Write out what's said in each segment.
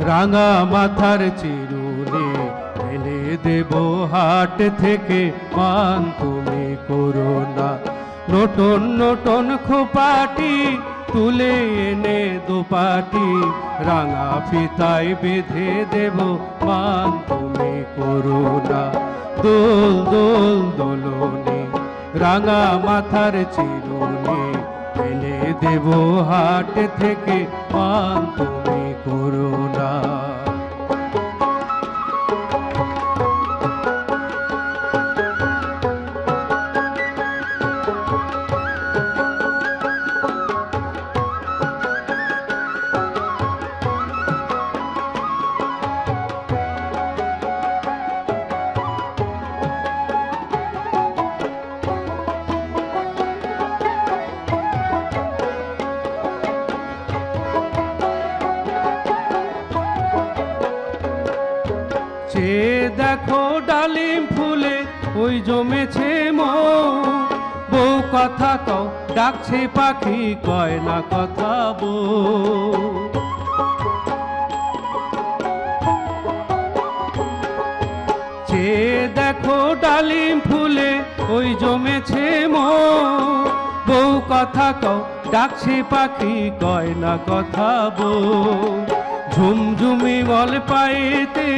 রাঙা মাথার চিরুনি এনে দেব হাট থেকে, মান তুমি করো না। নতুন নতুন খোপাটি তুলে এনে দোপাটি, রাঙা ফিতায় বেঁধে দেব, মান তুমি করো না। দোল দোল দোলনি রাঙা মাথার চিরুনি এনে দেব হাট থেকে, মান তুমি করো না। দেখো ডালিম ফুলে ওই জমেছে মৌ, বউ কথা কও ডাকছে পাখি কয় না কথা বউ। দেখো ডালিম ফুলে ওই জমেছে মৌ, বউ কথা কও ডাকছে পাখি কয় না কথা বউ। ঝুমঝুমি বল পায়েতে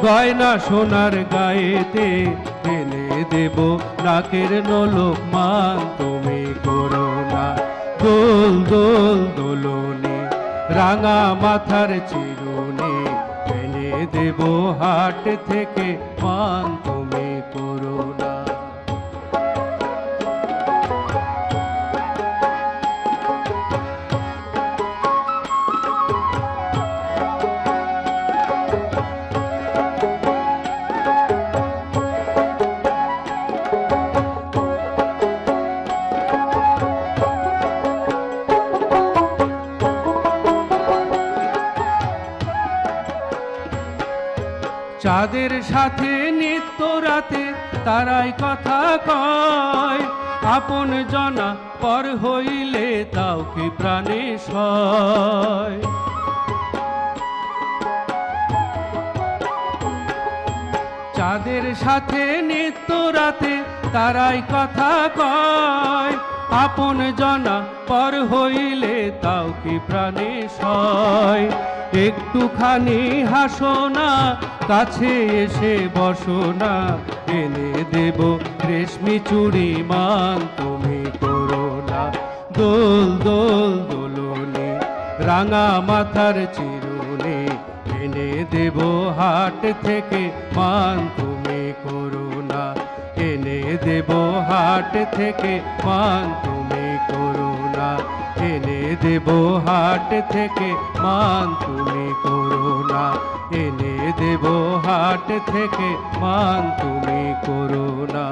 গয়না সোনার গায়েতে, এনে দেব নাকের নলক, মান তুমি করো না। দোল দোল দোলনি রাঙা মাথার চিরুনি এনে দেব হাট থেকে, মান তুমি করো না। চাঁদের সাথে নিত্য রাতে তারাই কথা কয়, আপন জনা পর হইলে তাও কি প্রাণে সয়। চাঁদের সাথে নিত্য রাতে তারাই কথা কয়, আপন জনা পর হইলে তাও কি প্রাণে সয়। একটুখানি হাসো না, কাছে এসে বসো না, এনে দেব রেশমি চুড়ি, মান তুমি করো না। দোল দোল দোলনি রাঙা মাথার চিরুনি এনে দেব হাট থেকে, মান তুমি করো না। এনে দেব হাট থেকে, মান তুমি করো না। এনে দেব হাট থেকে, মান তুমি করো না। এনে দেব হাট থেকে, মান তুমি করো না।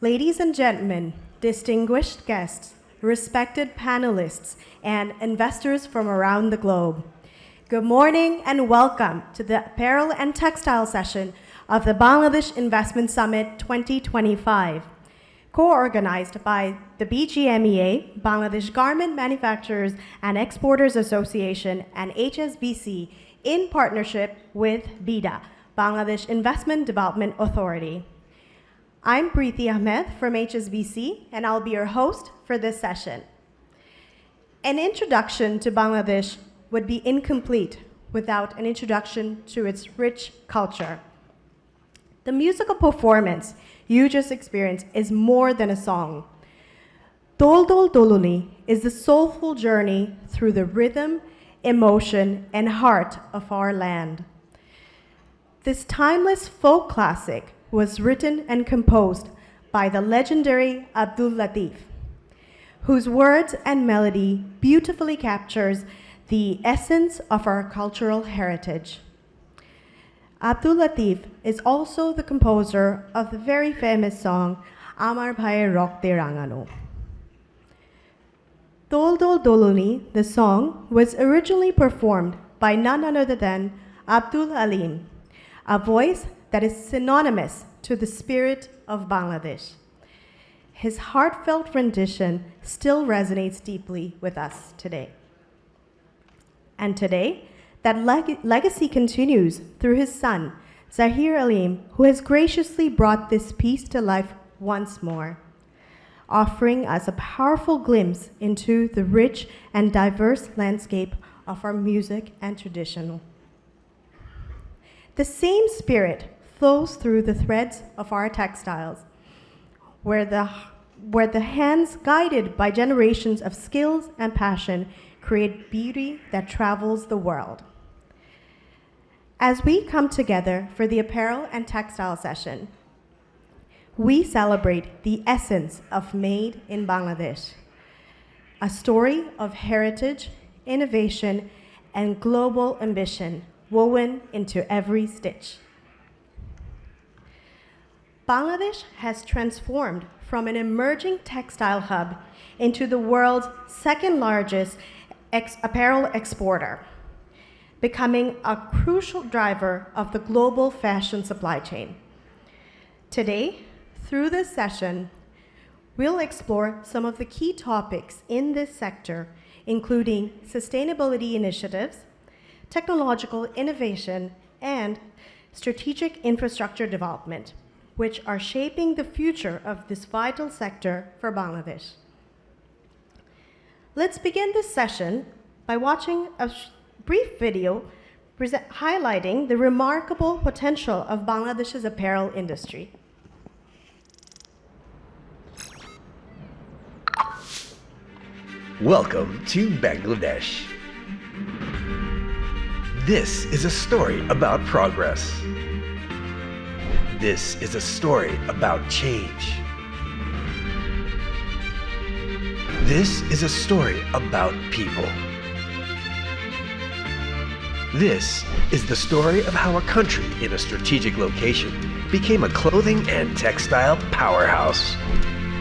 Ladies and gentlemen, distinguished guests, respected panelists, and investors from around the globe, good morning and welcome to the Apparel and Textile session of the Bangladesh Investment Summit 2025, co-organized by the BGMEA, Bangladesh Garment Manufacturers and Exporters Association, and HSBC in partnership with BIDA, Bangladesh Investment Development Authority. I'm Preeti Ahmed from HSBC, and I'll be your host for this session. An introduction to Bangladesh would be incomplete without an introduction to its rich culture. The musical performance you just experienced is more than a song. Dol Dol Doluni is the soulful journey through the rhythm, emotion, and heart of our land. This timeless folk classic was written and composed by the legendary Abdul Latif, whose words and melody beautifully captures the essence of our cultural heritage. Abdul Latif is also the composer of the very famous song Amar Bhayer Rokte Rangano. Dol Dol Doloni, the song, was originally performed by none other than Abdul Halim, a voice that is synonymous to the spirit of Bangladesh. His heartfelt rendition still resonates deeply with us today. And today, that legacy continues through his son, Zahir Alim, who has graciously brought this piece to life once more, offering us a powerful glimpse into the rich and diverse landscape of our music and tradition. The same spirit flows through the threads of our textiles, where the hands, guided by generations of skills and passion, create beauty that travels the world. As we come together for the apparel and textile session, we celebrate the essence of Made in Bangladesh, a story of heritage, innovation, and global ambition woven into every stitch. Bangladesh has transformed from an emerging textile hub into the world's second largest apparel exporter, becoming a crucial driver of the global fashion supply chain. Today, through this session, we'll explore some of the key topics in this sector, including sustainability initiatives, technological innovation, and strategic infrastructure development, which are shaping the future of this vital sector for Bangladesh. Let's begin this session by watching a brief video highlighting the remarkable potential of Bangladesh's apparel industry. Welcome to Bangladesh. This is a story about progress. This is a story about change. This is a story about people. This is the story of how a country in a strategic location became a clothing and textile powerhouse.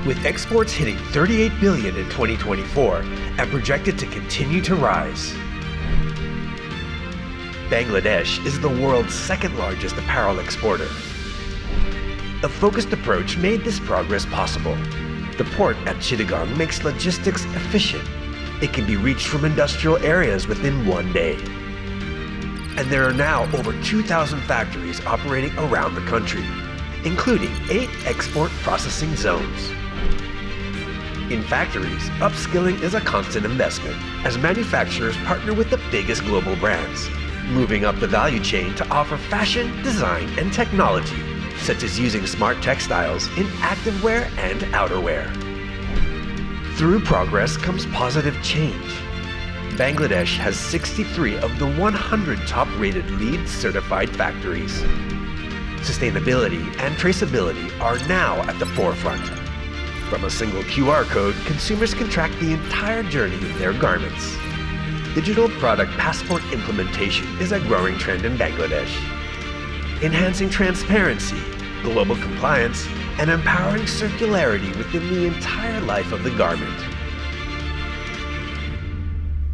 With exports hitting $38 billion in 2024 and projected to continue to rise. Bangladesh is the world's second largest apparel exporter. A focused approach made this progress possible. The port at Chittagong makes logistics efficient. It can be reached from industrial areas within one day. And there are now over 2,000 factories operating around the country, including 8 export processing zones. In factories, upskilling is a constant investment as manufacturers partner with the biggest global brands, moving up the value chain to offer fashion, design, and technology, such as using smart textiles in activewear and outerwear. Through progress comes positive change. Bangladesh has 63 of the 100 top-rated LEED certified factories. Sustainability and traceability are now at the forefront. From a single QR code, consumers can track the entire journey of their garments. Digital product passport implementation is a growing trend in Bangladesh, enhancing transparency, global compliance, and empowering circularity within the entire life of the garment.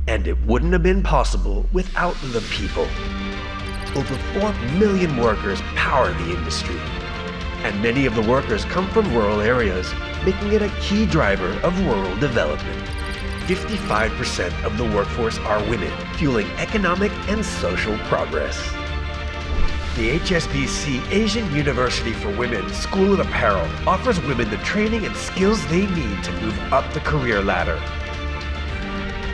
And it wouldn't have been possible without the people. Over 4 million workers power the industry, and many of the workers come from rural areas, making it a key driver of rural development. 55% of the workforce are women, fueling economic and social progress. The HSBC Asian University for Women School of Apparel offers women the training and skills they need to move up the career ladder.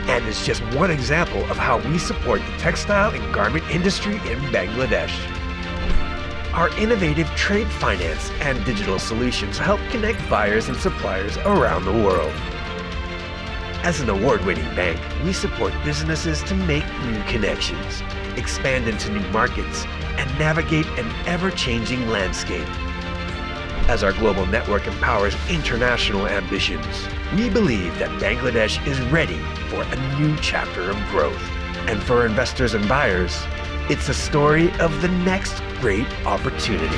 And is just one example of how we support the textile and garment industry in Bangladesh. Our innovative trade finance and digital solutions help connect buyers and suppliers around the world. As an award-winning bank, we support businesses to make new connections, expand into new markets, and navigate an ever-changing landscape. as our global network empowers international ambitions. We believe that Bangladesh is ready for a new chapter of growth. And for investors and buyers, it's a story of the next great opportunity.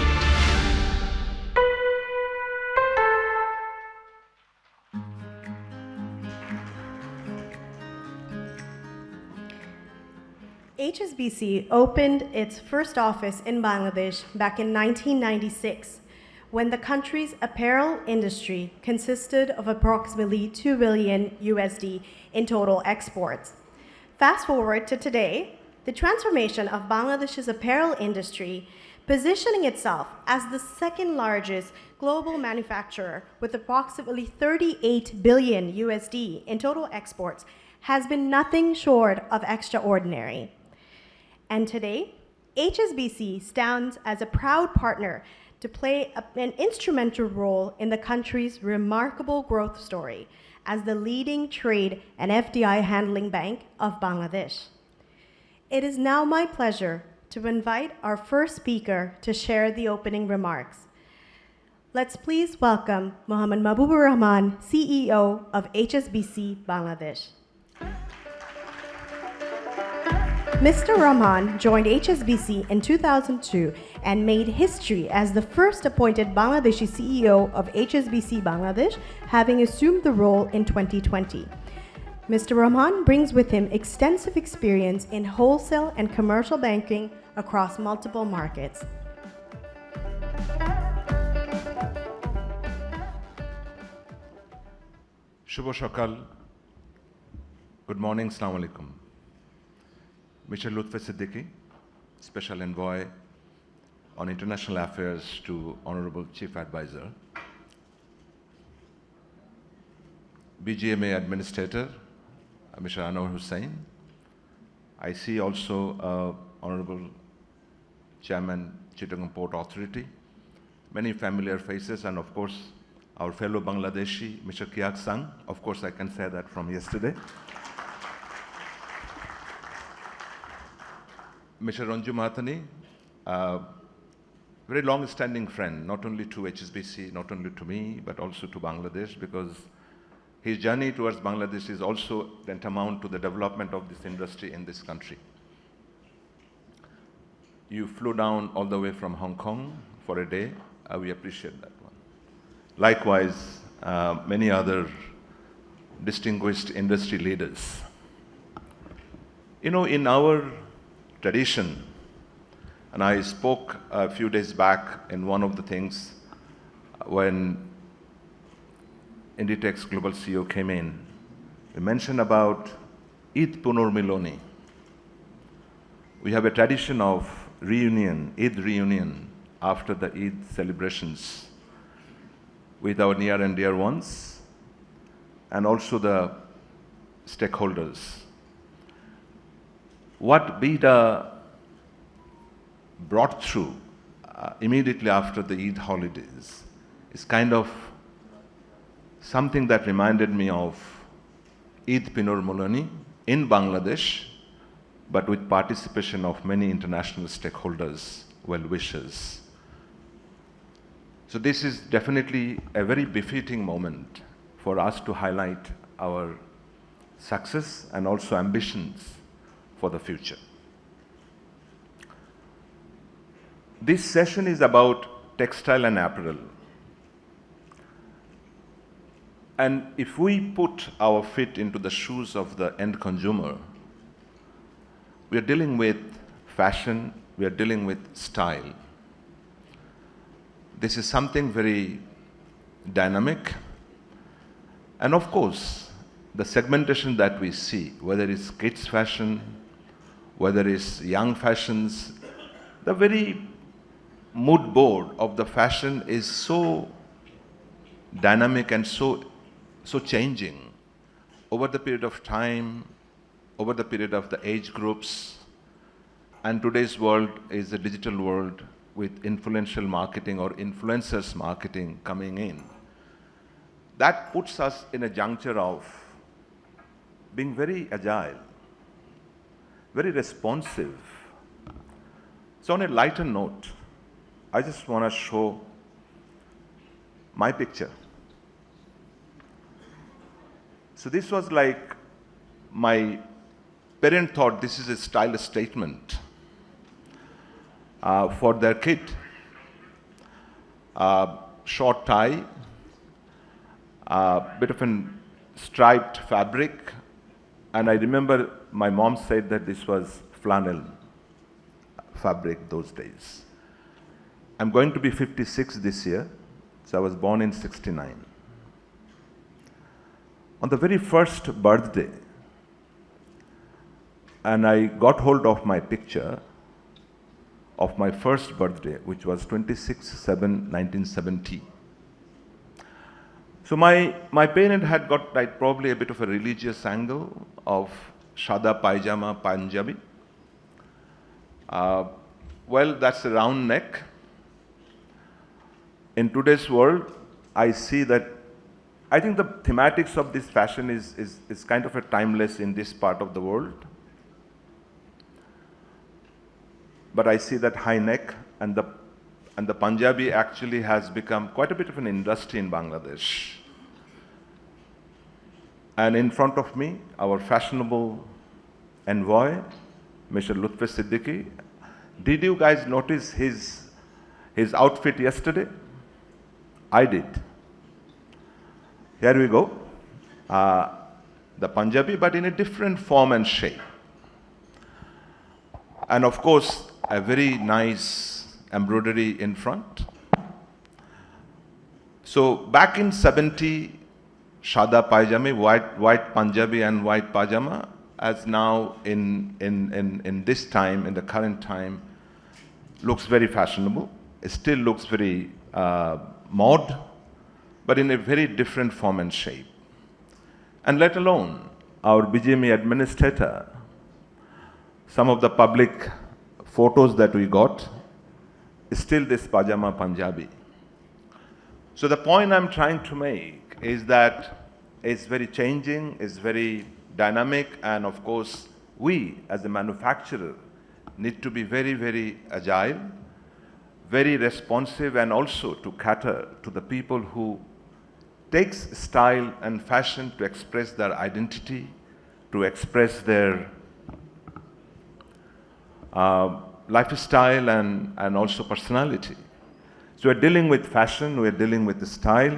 HSBC opened its first office in Bangladesh back in 1996, when the country's apparel industry consisted of approximately $2 billion USD in total exports. Fast forward to today, the transformation of Bangladesh's apparel industry, positioning itself as the second largest global manufacturer with approximately 38 billion USD in total exports, has been nothing short of extraordinary. And today, HSBC stands as a proud partner to play an instrumental role in the country's remarkable growth story as the leading trade and FDI handling bank of Bangladesh. It is now my pleasure to invite our first speaker to share the opening remarks. Let's please welcome Mohammad Mahbubur Rahman, CEO of HSBC Bangladesh. Mr. Rahman joined HSBC in 2002 and made history as the first appointed Bangladeshi CEO of HSBC Bangladesh, having assumed the role in 2020. Mr. Rahman brings with him extensive experience in wholesale and commercial banking across multiple markets. Shubho Shakal. Good morning, Assalamu alaikum. Mr. Lutfi Siddiqui, Special Envoy on International Affairs to Honorable Chief Advisor. BGMEA Administrator, Mr. Anwar Hussain. I see also Honorable Chairman, Chittagong Port Authority. Many familiar faces, and of course, our fellow Bangladeshi, Mr. Kiak Sang. Of course, I can say that from yesterday. Mr. Ranju Mahatani, very long-standing friend, not only to HSBC, not only to me, but also to Bangladesh, because his journey towards Bangladesh is also tantamount to the development of this industry in this country. You flew down all the way from Hong Kong for a day. We appreciate that one. Likewise, many other distinguished industry leaders. You know, in our tradition, and I spoke a few days back in one of the things when Inditex Global CEO came in, we mentioned about Eid Punur Miloni. We have a tradition of reunion, Eid reunion, after the Eid celebrations with our near and dear ones, and also the stakeholders. What BIDA brought through immediately after the Eid holidays is kind of something that reminded me of Eid Punur Miloni in Bangladesh, but with participation of many international stakeholders, well-wishers. So this is definitely a very befitting moment for us to highlight our success and also ambitions for the future. This session is about textile and apparel. And if we put our feet into the shoes of the end consumer, we are dealing with fashion, we are dealing with style. This is something very dynamic. And of course, the segmentation that we see, whether it's kids fashion, whether it's young fashions, the very mood board of the fashion is so dynamic and so changing over the period of time, over the period of the age groups. And today's world is a digital world with influential marketing or influencers marketing coming in. That puts us in a juncture of being very agile, very responsive. So on a lighter note, I just want to show my picture. So this was like my parent thought this is a style statement for their kid. Short tie, bit of a striped fabric, and I remember my mom said that this was flannel fabric those days. I'm going to be 56 this year, so I was born in 69. On the very first birthday, and I got hold of my picture of my first birthday, which was 26/7/1970. So my parent had got like probably a bit of a religious angle of Shada Pajama Punjabi. Well, that's a round neck. In today's world, I see that I think the thematics of this fashion is kind of a timeless in this part of the world. But I see that high neck and the Punjabi actually has become quite a bit of an industry in Bangladesh. And in front of me, our fashionable envoy, Mr. Lutfi Siddiqui. Did you guys notice his outfit yesterday? I did. Here we go. The Punjabi, but in a different form and shape. And of course, a very nice embroidery in front. So back in 70, Shada Pajami, white Punjabi and white pajama, as now in this time, in the current time, looks very fashionable. It still looks very mod, but in a very different form and shape. And let alone our BGME administrator, some of the public photos that we got, is still this pajama Punjabi. So the point I'm trying to make is that it's very changing, it's very dynamic, and of course, we as a manufacturer need to be very, very agile, very responsive, and also to cater to the people who takes style and fashion to express their identity, to express their lifestyle and also personality. So we're dealing with fashion, we're dealing with the style,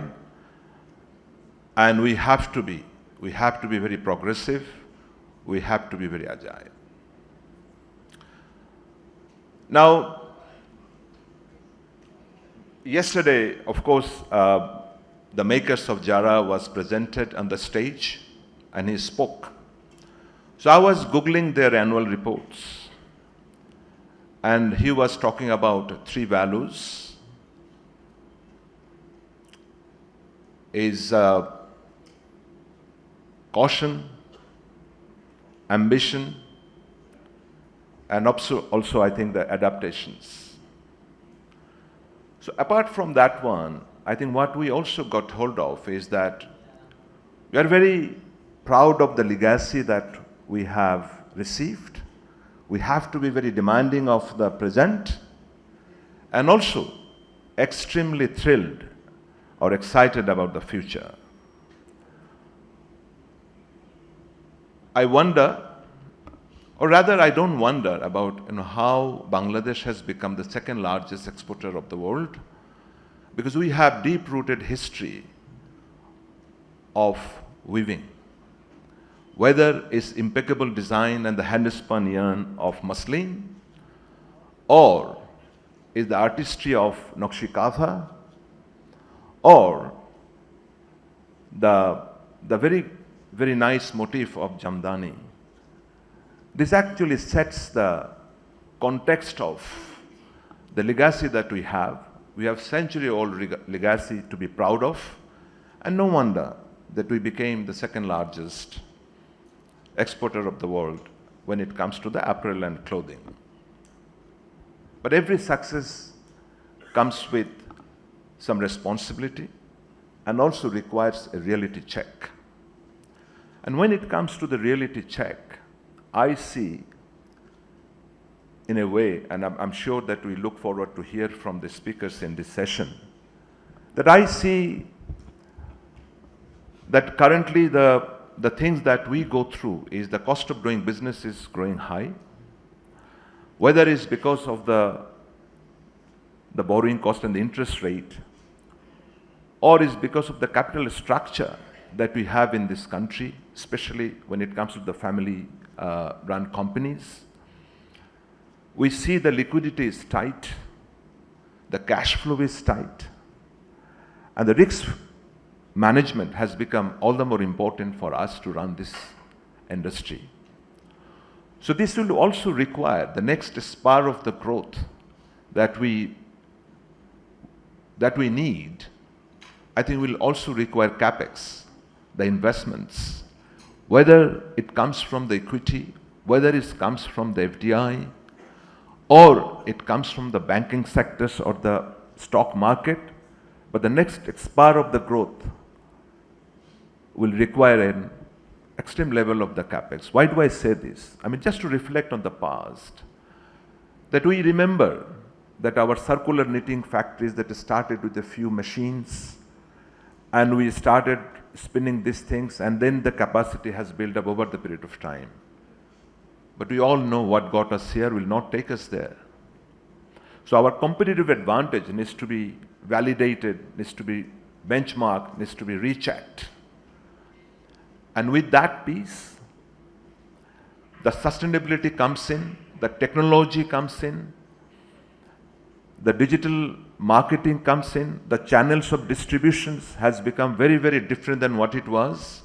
and we have to be very progressive, we have to be very agile. Now, yesterday, of course, the makers of Jara was presented on the stage and he spoke. So I was Googling their annual reports and he was talking about 3 values. Is caution, ambition, and also I think the adaptations. So apart from that one, I think what we also got hold of is that we are very proud of the legacy that we have received. We have to be very demanding of the present and also extremely thrilled or excited about the future. I wonder, or rather I don't wonder about how Bangladesh has become the second largest exporter of the world, because we have deep-rooted history of weaving. Whether it's impeccable design and the hand-spun yarn of muslin, or is the artistry of Naqshi Katha, or the very, very nice motif of Jamdani. This actually sets the context of the legacy that we have. We have century-old legacy to be proud of, and no wonder that we became the second largest exporter of the world when it comes to the apparel and clothing. But every success comes with some responsibility and also requires a reality check. And when it comes to the reality check, I see in a way, and I'm sure that we look forward to hear from the speakers in this session, that I see that currently the things that we go through is the cost of doing business is growing high, whether it's because of the borrowing cost and the interest rate, or is because of the capital structure that we have in this country, especially when it comes to the family run companies. We see the liquidity is tight, the cash flow is tight, and the risk management has become all the more important for us to run this industry. So this will also require the next spur of the growth that we need. I think will also require capex, the investments, whether it comes from the equity, whether it comes from the FDI, or it comes from the banking sectors or the stock market. But the next spur of the growth will require an extreme level of the capex. Why do I say this? I mean, just to reflect on the past, that we remember that our circular knitting factories that started with a few machines, and we started spinning these things, and then the capacity has built up over the period of time. But we all know what got us here will not take us there. So our competitive advantage needs to be validated, needs to be benchmarked, needs to be rechecked. And with that piece, the sustainability comes in, the technology comes in, the digital marketing comes in, the channels of distributions has become very, very different than what it was.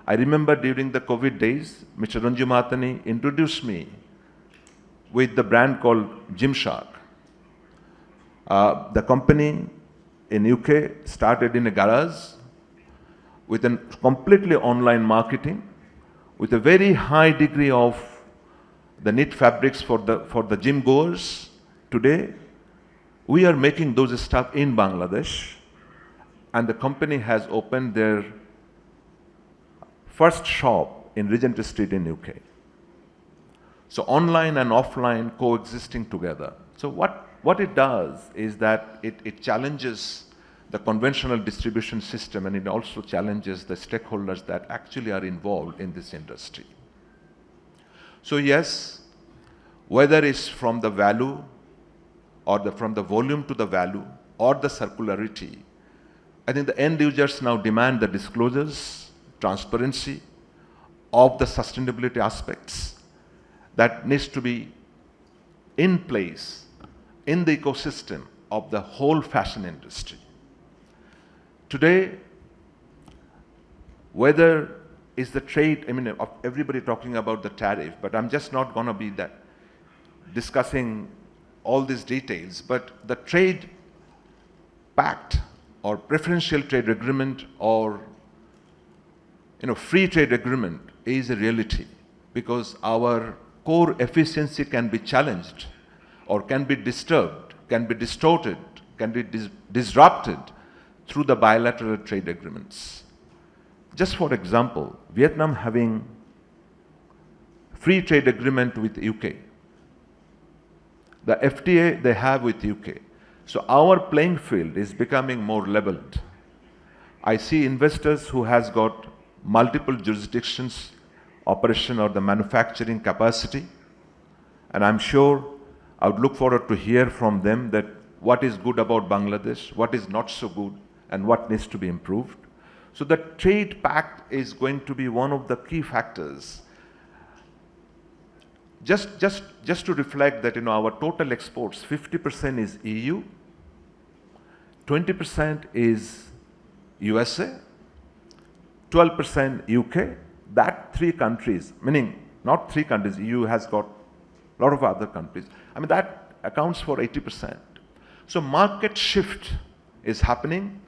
I remember during the COVID days, Mr. Ranju Mathani introduced me with the brand called Gymshark. The company in UK started in a garage with a completely online marketing, with a very high degree of the knit fabrics for the gym goers. Today, we are making those stuff in Bangladesh, and the company has opened their first shop in Regent Street in UK. So online and offline coexisting together. So what it does is that it challenges the conventional distribution system, and it also challenges the stakeholders that actually are involved in this industry. So yes, whether it's from the value or from the volume to the value or the circularity, I think the end users now demand the disclosures, transparency of the sustainability aspects that needs to be in place in the ecosystem of the whole fashion industry. Today, whether is the trade, I mean, everybody talking about the tariff, but I'm just not going to be that discussing all these details, but the trade pact or preferential trade agreement or free trade agreement is a reality, because our core efficiency can be challenged or can be disturbed, can be distorted, can be disrupted through the bilateral trade agreements. Just for example, Vietnam having free trade agreement with UK, the FTA they have with UK. So our playing field is becoming more leveled. I see investors who has got multiple jurisdictions, operation or the manufacturing capacity, and I'm sure I would look forward to hear from them that what is good about Bangladesh, what is not so good, and what needs to be improved. So the trade pact is going to be one of the key factors. Just to reflect that our total exports, 50% is EU, 20% is USA, 12% UK. That three countries, meaning not three countries, EU has got a lot of other countries. I mean, that accounts for 80%. So market shift is happening,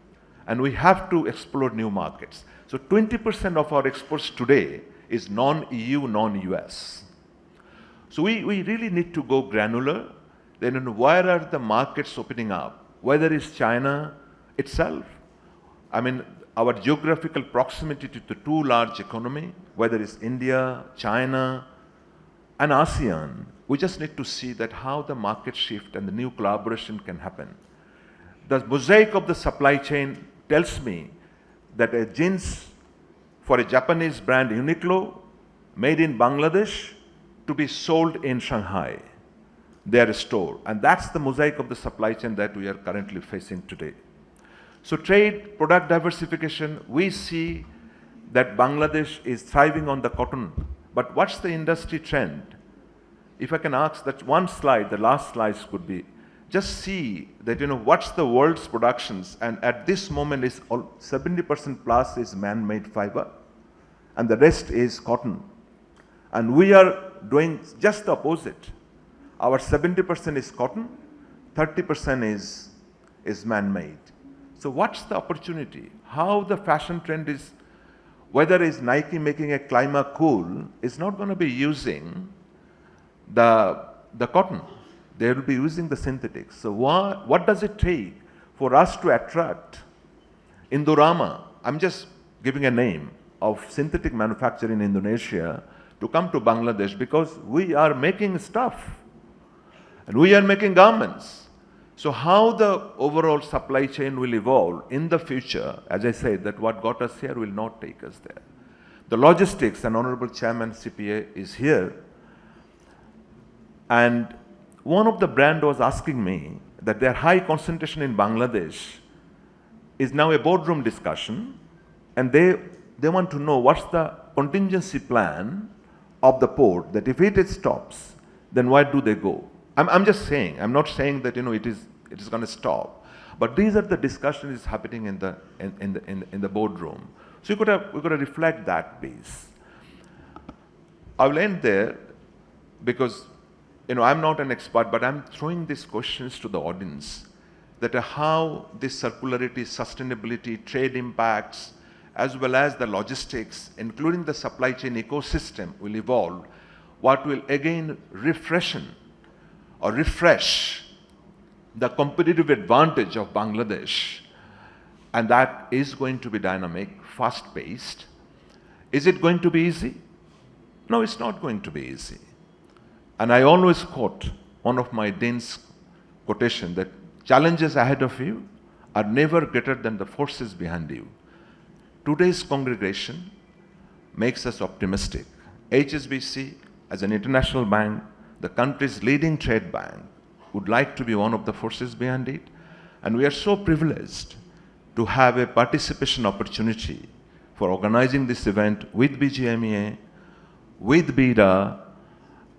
and we have to explore new markets. So 20% of our exports today is non-EU, non-US. So we really need to go granular. Then where are the markets opening up? Whether it's China itself, I mean, our geographical proximity to the two large economy, whether it's India, China, and ASEAN, we just need to see that how the market shift and the new collaboration can happen. the mosaic of the supply chain tells me that a jeans for a Japanese brand Uniqlo made in Bangladesh to be sold in Shanghai, their store. And that's the mosaic of the supply chain that we are currently facing today. So trade, product diversification, we see that Bangladesh is thriving on the cotton. But what's the industry trend? If I can ask that one slide, the last slides could be, just see that, what's the world's productions, and at this moment is 70% plus is man-made fiber, and the rest is cotton. And we are doing just the opposite. Our 70% is cotton, 30% is man-made. So what's the opportunity? How the fashion trend is, whether is Nike making a Clima Cool, is not going to be using the cotton. They will be using the synthetics. So what does it take for us to attract Indorama? I'm just giving a name of synthetic manufacturer in Indonesia to come to Bangladesh, because we are making stuff and we are making garments. So how the overall supply chain will evolve in the future, as I said, that what got us here will not take us there. The logistics, and Honorable Chairman CPA is here, and one of the brand was asking me that their high concentration in Bangladesh is now a boardroom discussion, and they want to know what's the contingency plan of the port, that if it stops, then where do they go? I'm just saying, I'm not saying that it is going to stop, but these are the discussions happening in the boardroom. So we got to reflect that piece. I will end there because I'm not an expert, but I'm throwing these questions to the audience, that how this circularity, sustainability, trade impacts, as well as the logistics, including the supply chain ecosystem, will evolve, what will again refresh the competitive advantage of Bangladesh. And that is going to be dynamic, fast-paced. Is it going to be easy? No, it's not going to be easy. And I always quote one of my dean's quotation, that challenges ahead of you are never greater than the forces behind you. Today's congregation makes us optimistic. HSBC, as an international bank, the country's leading trade bank, would like to be one of the forces behind it. And we are so privileged to have a participation opportunity for organizing this event with BGMEA, with BIDA,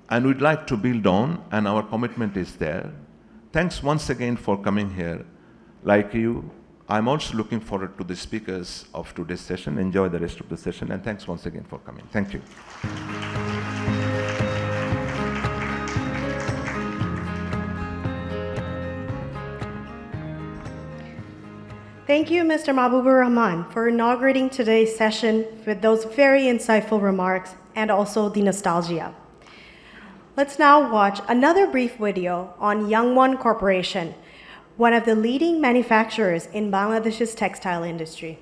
and we'd like to build on, and our commitment is there. Thanks once again for coming here. Like you, I'm also looking forward to the speakers of today's session. Enjoy the rest of the session, and thanks once again for coming. Thank you. Thank you, Mr. Mahbubur Rahman, for inaugurating today's session with those very insightful remarks and also the nostalgia. Let's now watch another brief video on Youngwon Corporation, one of the leading manufacturers in Bangladesh's textile industry.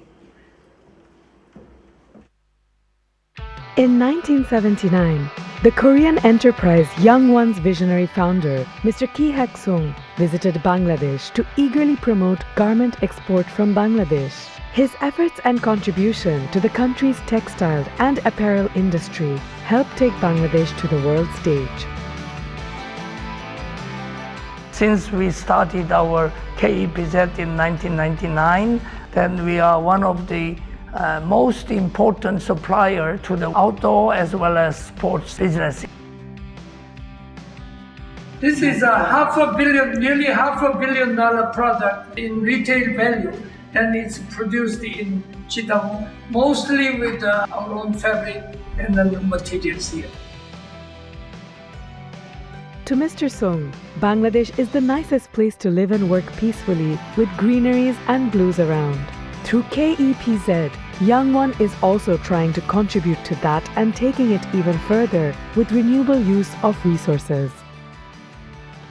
In 1979, the Korean enterprise Youngwon's visionary founder, Mr. Ki Hak-sung, visited Bangladesh to eagerly promote garment export from Bangladesh. His efforts and contribution to the country's textile and apparel industry helped take Bangladesh to the world stage. Since we started our KEPZ in 1999, then we are one of the most important supplier to the outdoor as well as sports business. This is nearly half a billion dollar product in retail value, and it's produced in Chittagong, mostly with our own fabric and the materials here. To Mr. Sung, Bangladesh is the nicest place to live and work peacefully with greeneries and blues around. Through KEPZ, Youngwon is also trying to contribute to that and taking it even further with renewable use of resources.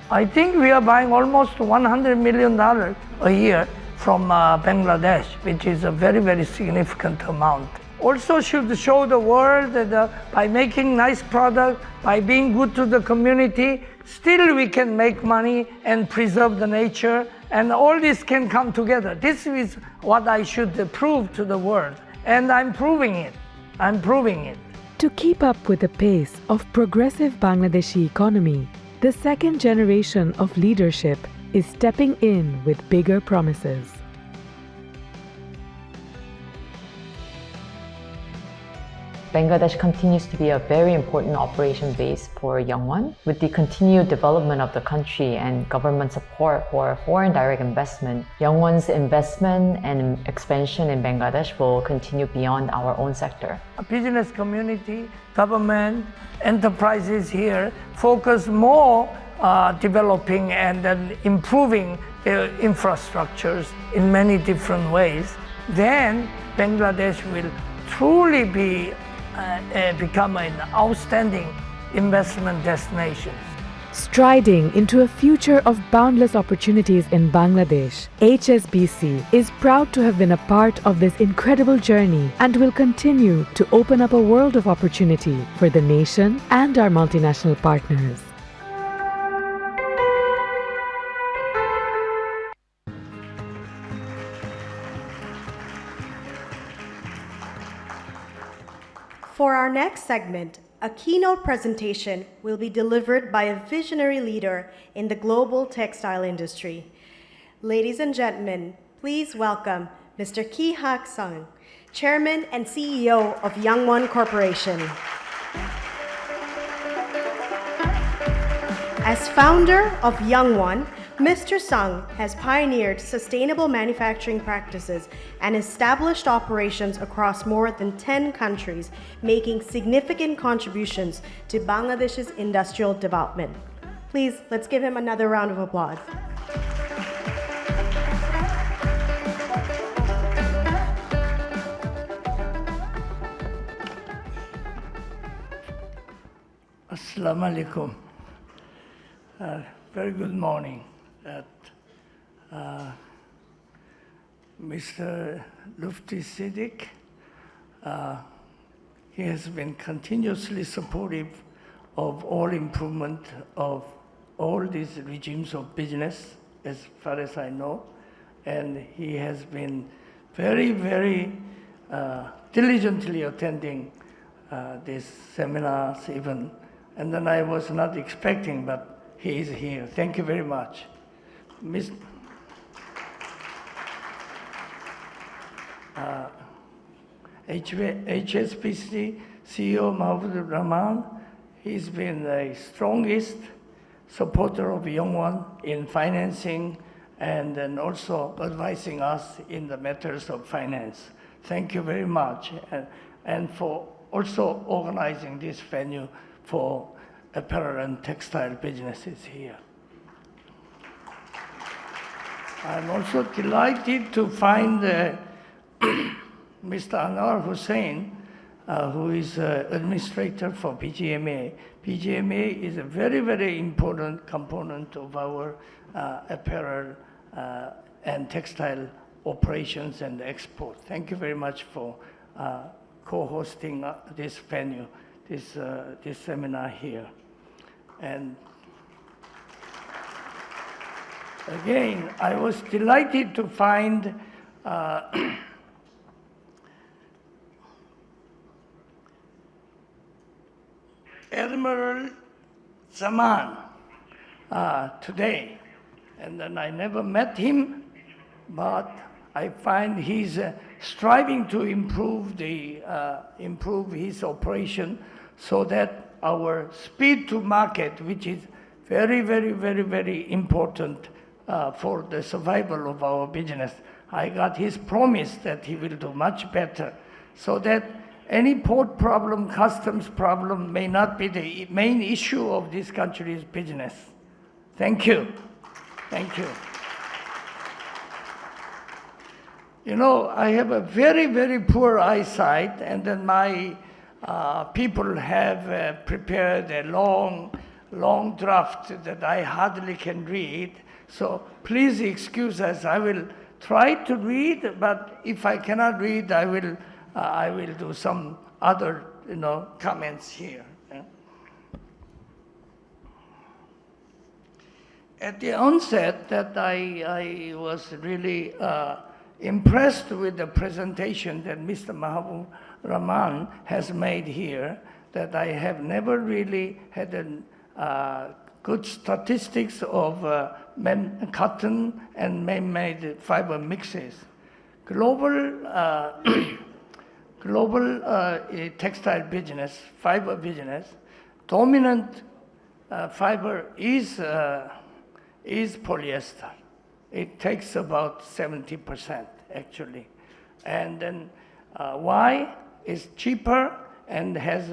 I think we are buying almost $100 million a year from Bangladesh, which is a very, very significant amount. Also should show the world that by making nice product, by being good to the community, still we can make money and preserve the nature And all this can come together. This is what I should prove to the world. And I'm proving it. I'm proving it. To keep up with the pace of progressive Bangladeshi economy, the second generation of leadership is stepping in with bigger promises. Bangladesh continues to be a very important operation base for Youngwon. With the continued development of the country and government support for foreign direct investment, Youngwon's investment and expansion in Bangladesh will continue beyond our own sector. A business community, government, enterprises here focus more developing and then improving their infrastructures in many different ways. Then Bangladesh will truly become an outstanding investment destination. Striding into a future of boundless opportunities in Bangladesh, HSBC is proud to have been a part of this incredible journey and will continue to open up a world of opportunity for the nation and our multinational partners. For our next segment, a keynote presentation will be delivered by a visionary leader in the global textile industry. Ladies and gentlemen, please welcome Mr. Ki Hak-sung, Chairman and CEO of Youngwon Corporation. As founder of Youngwon, Mr. Sung has pioneered sustainable manufacturing practices and established operations across more than 10 countries, making significant contributions to Bangladesh's industrial development. Please, let's give him another round of applause. Assalamu alaikum. Very good morning. Mr. Lufti Siddiq, he has been continuously supportive of all improvement of all these regimes of business, as far as I know, and he has been very, very diligently attending these seminars even, and then I was not expecting, but he is here. Thank you very much. HSBC CEO Mahmoud Rahman, he's been the strongest supporter of Youngwon in financing and then also advising us in the matters of finance. Thank you very much, and for also organizing this venue for apparel and textile businesses here. I'm also delighted to find Mr. Anwar Hussain, who is administrator for BGMEA. BGMEA is a very, very important component of our apparel and textile operations and export. Thank you very much for co-hosting this venue, this seminar here. And again, I was delighted to find Admiral Zaman today. And then I never met him, but I find he's striving to improve his operation so that our speed to market, which is very, very, very, very important for the survival of our business. I got his promise that he will do much better so that any port problem, customs problem may not be the main issue of this country's business. Thank you. Thank you. You know, I have a very, very poor eyesight, and then my people have prepared a long draft that I hardly can read. So please excuse us. I will try to read, but if I cannot read, I will do some other, comments here. At the onset, that I was really impressed with the presentation that Mr. Mahabub Rahman has made here, that I have never really had good statistics of cotton and man-made fiber mixes. Global textile business, fiber business, dominant fiber is polyester. It takes about 70% actually. And then why? It's cheaper and has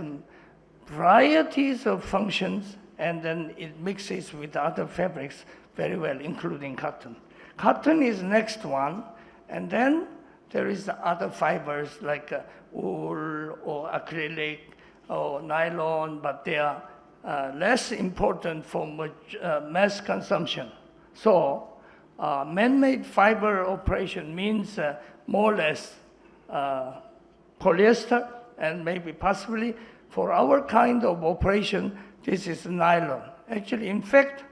varieties of functions, and then it mixes with other fabrics very well, including cotton. Cotton is next one, and then there is other fibers like wool or acrylic or nylon, but they are less important for mass consumption. So man-made fiber operation means more or less polyester, and maybe possibly for our kind of operation, this is nylon. Actually, in fact,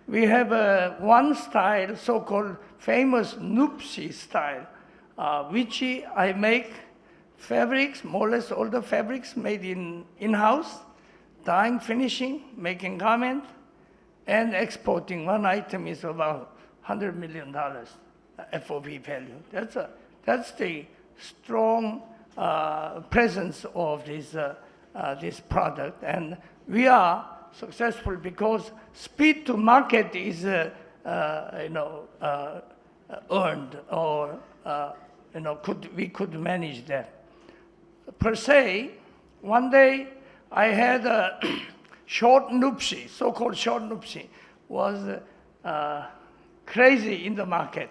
we have one style, so-called famous Nupsi style, which I make fabrics, more or less all the fabrics made in-house, dyeing, finishing, making garments, and exporting. One item is about $100 million FOB value. That's the strong presence of this product, and we are successful because speed to market is earned, or we could manage that. Per se, one day I had a short Nupsi, so-called short Nupsi, was crazy in the market.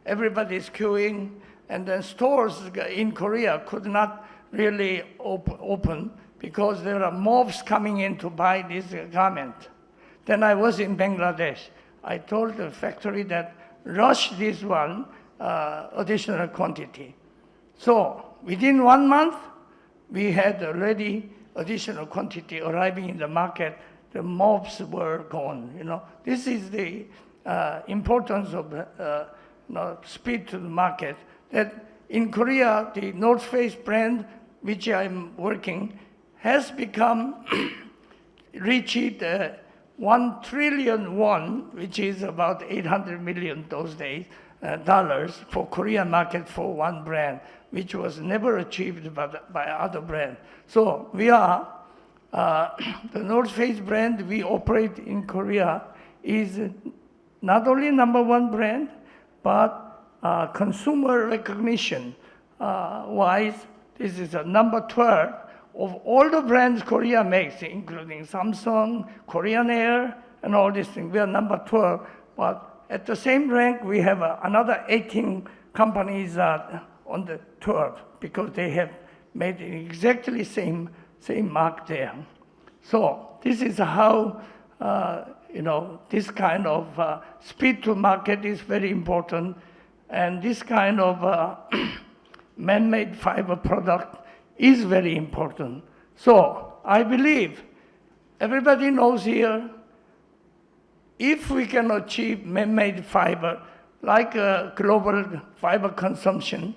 Everybody's queuing, and then stores in Korea could not really open because there are mobs coming in to buy this garment. Then I was in Bangladesh. I told the factory that rush this one additional quantity. So within 1 month, we had already additional quantity arriving in the market. The mobs were gone. This is the importance of speed to the market. That in Korea, the North Face brand, which I'm working, has become reached 1 trillion won, which is about 800 million those days, dollars for Korean market for one brand, which was never achieved by other brands. So we are, the North Face brand we operate in Korea is not only #1 brand, but consumer recognition wise, this is a number 12 of all the brands Korea makes, including Samsung, Korean Air, and all these things. We are number 12, but at the same rank, we have another 18 companies on the 12 because they have made exactly same mark there. So this is how this kind of speed to market is very important. And this kind of man-made fiber product is very important. So I believe everybody knows here, if we can achieve man-made fiber, like global fiber consumption,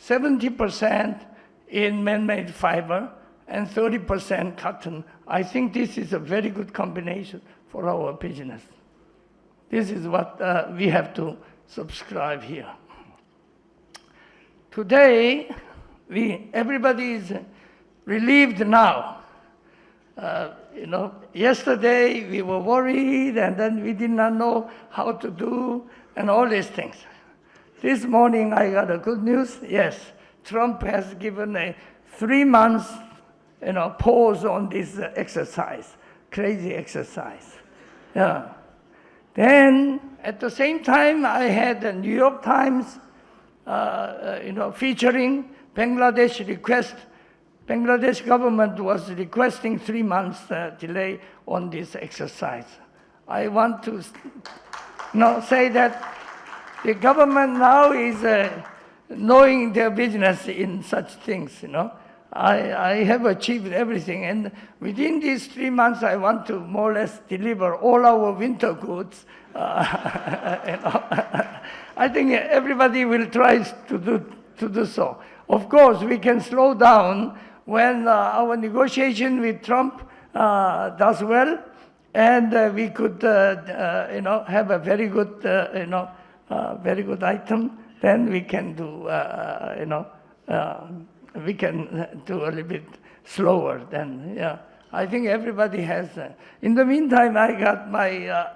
70% in man-made fiber and 30% cotton, I think this is a very good combination for our business. This is what we have to subscribe here. Today, everybody is relieved now. Yesterday we were worried, and then we did not know how to do, and all these things. This morning I got a good news. Yes, Trump has given a 3 months, pause on this exercise, crazy exercise. Yeah. Then at the same time, I had the New York Times, featuring Bangladesh request. Bangladesh government was requesting 3 months delay on this exercise. I want to say that the government now is knowing their business in such things. I have achieved everything. And within these 3 months, I want to more or less deliver all our winter goods. I think everybody will try to do so. Of course, we can slow down when our negotiation with Trump does well, and we could, have a very good, very good item. Then we can do, we can do a little bit slower. Then, yeah. I think everybody has. In the meantime, I got my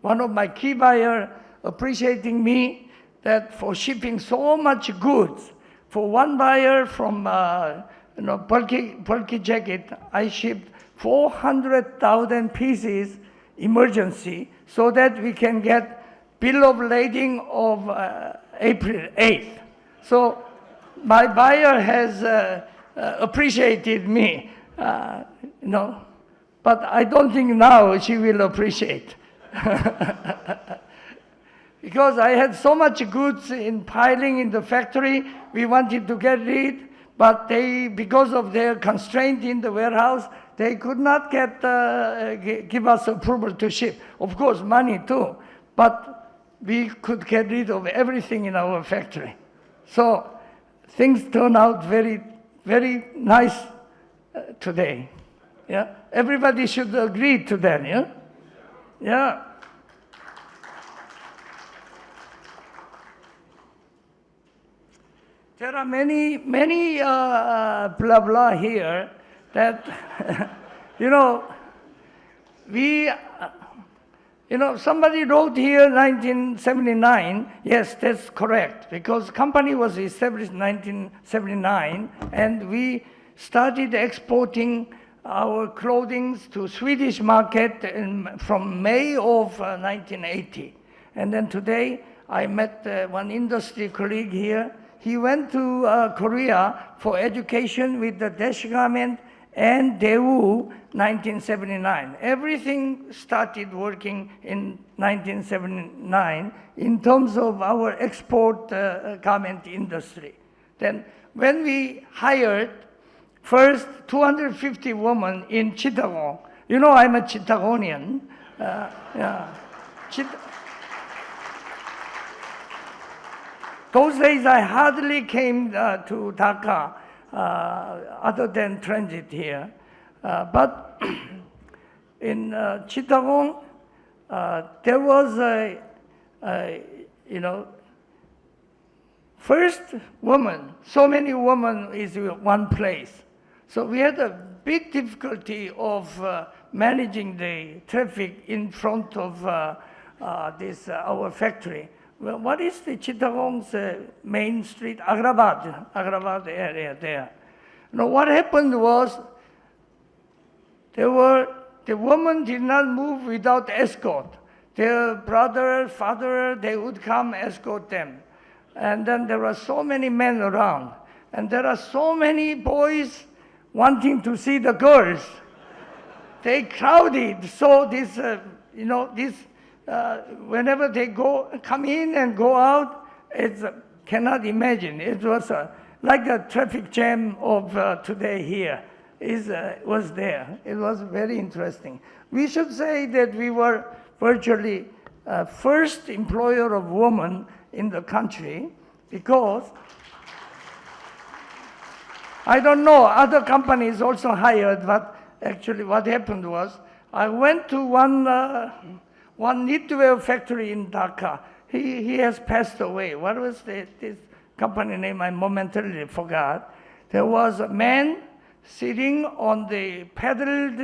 one of my key buyer appreciating me that for shipping so much goods. For one buyer from bulky jacket, I shipped 400,000 pieces emergency so that we can get bill of lading of April 8th. So my buyer has appreciated me, but I don't think now she will appreciate. Because I had so much goods in piling in the factory, we wanted to get rid, but they, because of their constraint in the warehouse, they could not give us approval to ship. Of course, money too, but we could get rid of everything in our factory. So things turn out very, very nice today. Yeah, everybody should agree to that. Yeah, yeah. There are many blah blah here that, somebody wrote here 1979. Yes, that's correct, because company was established in 1979, and we started exporting our clothing to Swedish market from May of 1980. And then today, I met one industry colleague here. He went to Korea for education with the Daesh garment and Daewoo 1979. Everything started working in 1979 in terms of our export garment industry. Then when we hired first 250 women in Chittagong, I'm a Chittagonian. Those days I hardly came to Dhaka other than transit here. But in Chittagong, there was first woman, so many women is one place. So we had a big difficulty of managing the traffic in front of our factory. Well, what is the Chittagong's main street? Agrabad area there. Now, what happened was, the women did not move without escort. Their brother, father, they would come escort them. And then there were so many men around. And there are so many boys wanting to see the girls. They crowded, so whenever they come in and go out, cannot imagine. It was like the traffic jam of today here was there. It was very interesting. We should say that we were virtually first employer of women in the country, because I don't know, other companies also hired, but actually what happened was, I went to one knitwear factory in Dhaka. He has passed away. What was this company name? I momentarily forgot. There was a man sitting on the pedaled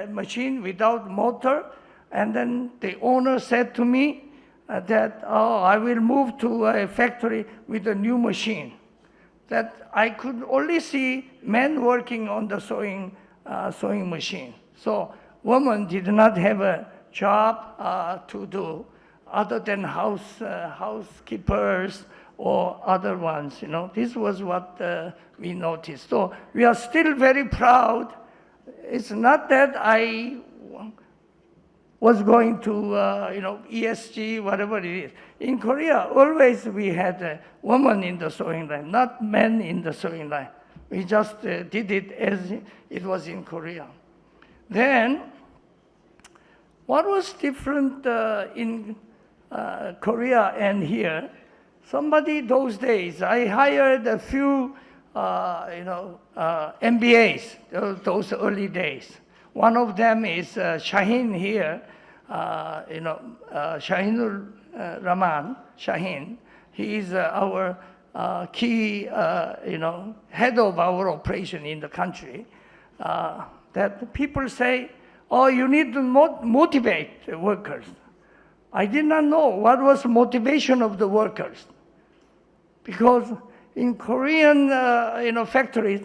machine without motor, and then the owner said to me that, I will move to a factory with a new machine. That I could only see men working on the sewing machine. So women did not have a job to do other than housekeepers or other ones. This was what we noticed. So we are still very proud. It's not that I was going to ESG, whatever it is. In Korea, always we had a woman in the sewing line, not men in the sewing line. We just did it as it was in Korea. Then, what was different in Korea and here? Somebody those days, I hired a few, MBAs, those early days. One of them is Shaheen here, Shaheenul Rahman, Shaheen. He is our key, head of our operation in the country. That people say, oh, you need to motivate the workers. I did not know what was motivation of the workers. Because in Korean factories,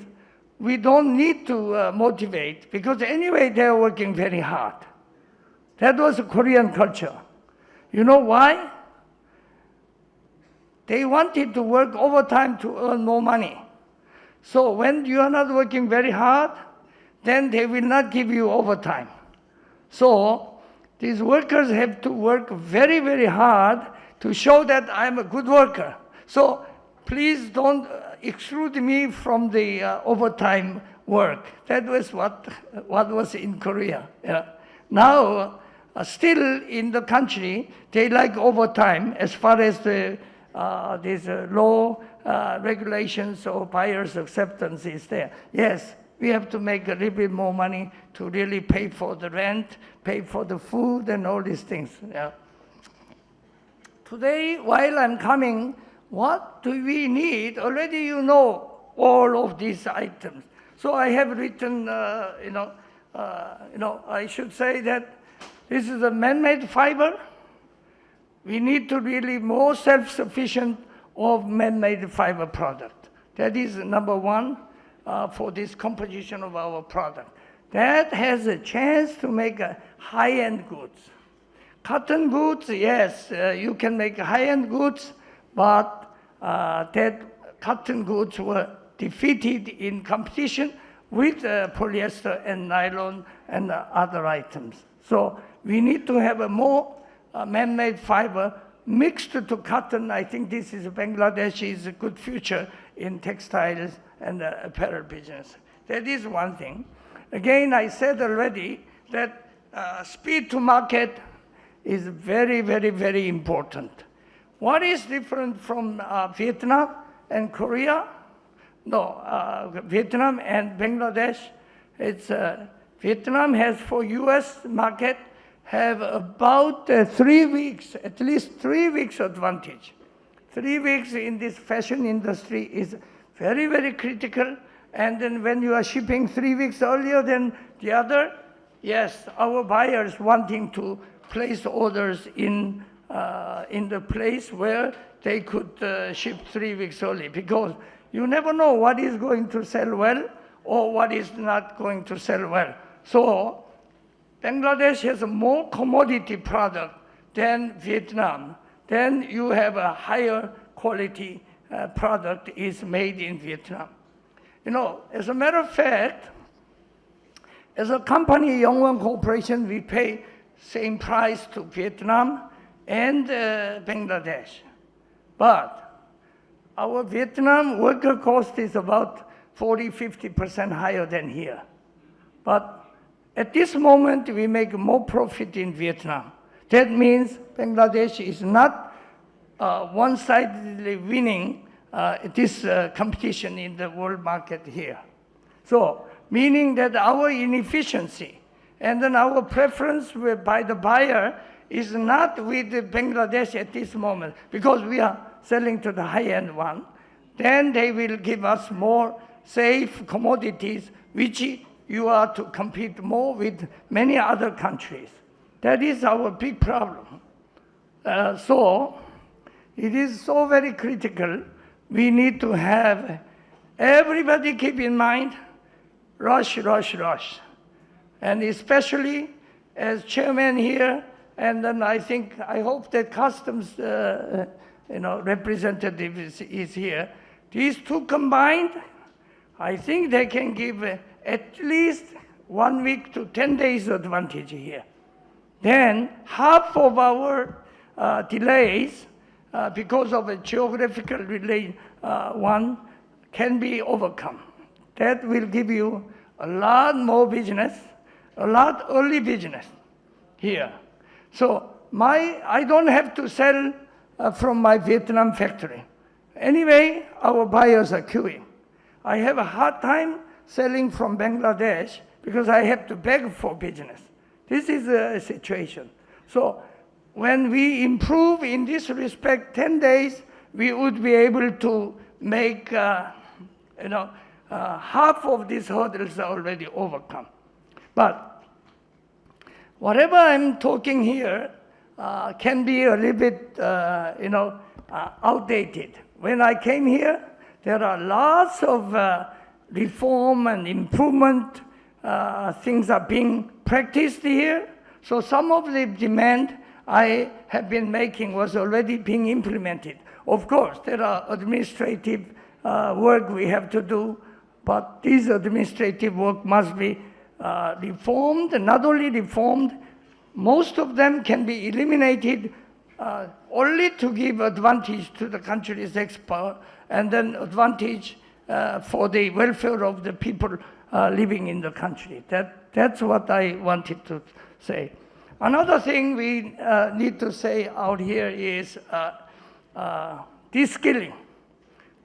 we don't need to motivate, because anyway they're working very hard. That was a Korean culture. You know why? They wanted to work overtime to earn more money. So when you are not working very hard, then they will not give you overtime. So these workers have to work very, very hard to show that I'm a good worker. So please don't exclude me from the overtime work. That was what was in Korea. Now, still in the country, they like overtime as far as these law regulations or buyer's acceptance is there. Yes, we have to make a little bit more money to really pay for the rent, pay for the food, and all these things. Yeah. Today, while I'm coming, what do we need? Already you know all of these items. So I have written, I should say that this is a man-made fiber. We need to really more self-sufficient of man-made fiber product. That is number one for this composition of our product. That has a chance to make a high-end goods. Cotton goods, yes, you can make high-end goods, but that cotton goods were defeated in competition with polyester and nylon and other items. So we need to have a more man-made fiber mixed to cotton. I think this is Bangladesh is a good future in textiles and apparel business. That is one thing. Again, I said already that speed to market is very, very, very important. What is different from Vietnam and Korea? No, Vietnam and Bangladesh, it's Vietnam has for US market have about 3 weeks, at least 3 weeks advantage. 3 weeks in this fashion industry is very, very critical. And then when you are shipping 3 weeks earlier than the other, yes, our buyers wanting to place orders in the place where they could ship 3 weeks early, because you never know what is going to sell well or what is not going to sell well. So Bangladesh has a more commodity product than Vietnam. Then you have a higher quality product is made in Vietnam. You know, as a matter of fact, as a company, Yongwon Corporation, we pay same price to Vietnam and Bangladesh. But our Vietnam worker cost is about 40–50% higher than here. But at this moment, we make more profit in Vietnam. That means Bangladesh is not one-sidedly winning this competition in the world market here. So, meaning that our inefficiency and then our preference by the buyer is not with Bangladesh at this moment, because we are selling to the high-end one. Then they will give us more safe commodities, which you are to compete more with many other countries. That is our big problem. So it is so very critical. We need to have everybody keep in mind, rush, rush, rush. And especially as chairman here, and then I hope that customs representative is here. These two combined, I think they can give at least 1 week to 10 days advantage here. Then half of our delays because of a geographical relay one can be overcome. That will give you a lot more business, a lot early business here. So I don't have to sell from my Vietnam factory. Anyway, our buyers are queuing. I have a hard time selling from Bangladesh because I have to beg for business. This is a situation. So when we improve in this respect, 10 days, we would be able to make, half of these hurdles are already overcome. But whatever I'm talking here can be a little bit, outdated. When I came here, there are lots of reform and improvement things are being practiced here. So some of the demand I have been making was already being implemented. Of course, there are administrative work we have to do, but this administrative work must be reformed, and not only reformed, most of them can be eliminated only to give advantage to the country's export and then advantage for the welfare of the people living in the country. That's what I wanted to say. Another thing we need to say out here is de-skilling.